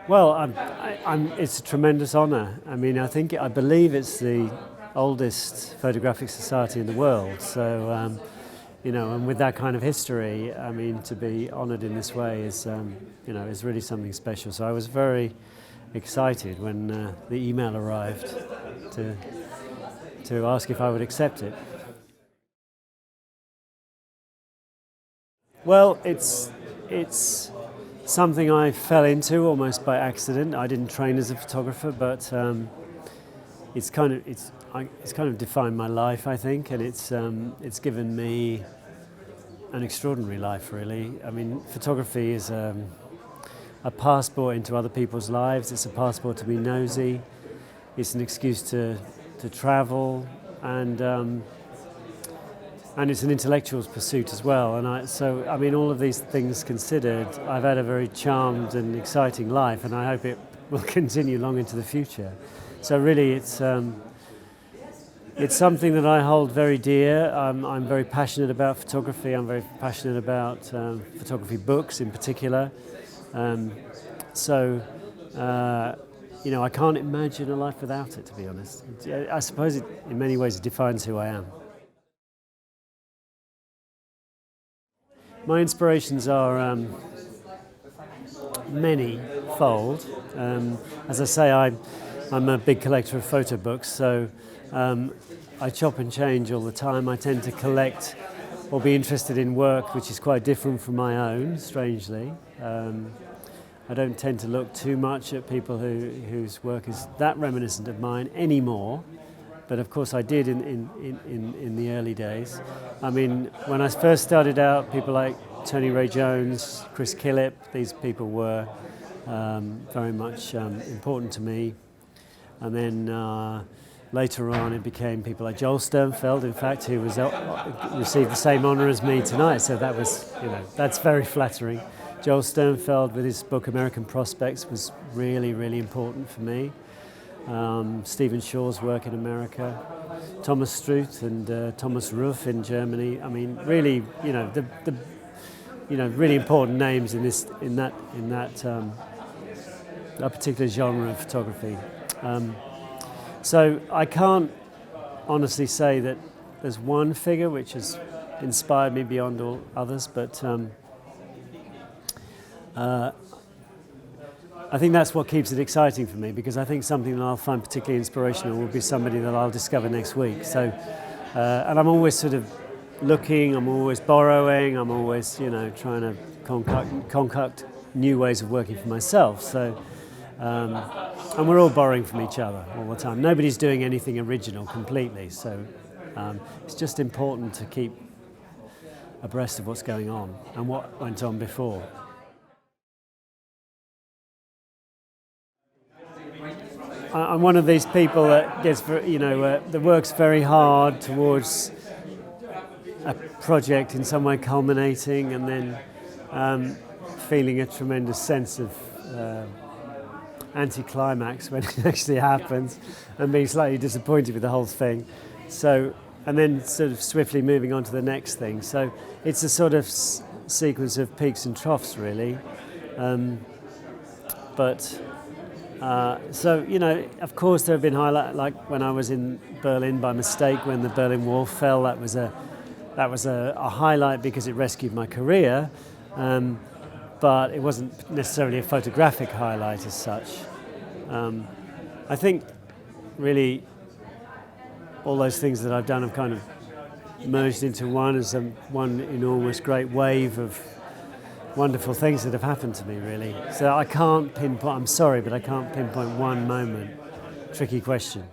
Well, it's a tremendous honour. I mean, I believe it's the oldest photographic society in the world. So, and with that kind of history, I mean, to be honoured in this way is, is really something special. So I was very excited when the email arrived to ask if I would accept it. Well, it's something I fell into almost by accident. I didn't train as a photographer, but it's kind of defined my life, I think, and it's given me an extraordinary life, really. I mean, photography is a passport into other people's lives. It's a passport to be nosy. It's an excuse to travel, and it's an intellectual's pursuit as well. And all of these things considered, I've had a very charmed and exciting life, and I hope it will continue long into the future. So really, it's something that I hold very dear. I'm very passionate about photography. I'm very passionate about photography books in particular. I can't imagine a life without it, to be honest. I suppose in many ways it defines who I am. My inspirations are many-fold. As I say, I'm a big collector of photo books, so I chop and change all the time. I tend to collect or be interested in work which is quite different from my own, strangely. I don't tend to look too much at people whose work is that reminiscent of mine anymore. But of course I did in the early days. I mean, when I first started out, people like Tony Ray Jones, Chris Killip, these people were very much important to me. And then later on it became people like Joel Sternfeld, in fact, who received the same honour as me tonight. So that was, that's very flattering. Joel Sternfeld with his book American Prospects was really, really important for me. Stephen Shaw's work in America, Thomas Struth and Thomas Ruff in Germany. I mean, really, really important names in that particular genre of photography. So I can't honestly say that there's one figure which has inspired me beyond all others, but I think that's what keeps it exciting for me, because I think something that I'll find particularly inspirational will be somebody that I'll discover next week. So, and I'm always sort of looking, I'm always borrowing, I'm always, trying to concoct new ways of working for myself. So, and we're all borrowing from each other all the time. Nobody's doing anything original completely. So, it's just important to keep abreast of what's going on and what went on before. I'm one of these people that gets, that works very hard towards a project in some way culminating, and then feeling a tremendous sense of anticlimax when it actually happens, and being slightly disappointed with the whole thing. So, and then sort of swiftly moving on to the next thing. So it's a sort of sequence of peaks and troughs, really. Of course there have been highlights, like when I was in Berlin by mistake when the Berlin Wall fell. That was a highlight because it rescued my career, but it wasn't necessarily a photographic highlight as such. I think really all those things that I've done have kind of merged into one as one enormous great wave of wonderful things that have happened to me, really. So I can't pinpoint, I'm sorry, but I can't pinpoint one moment. Tricky question.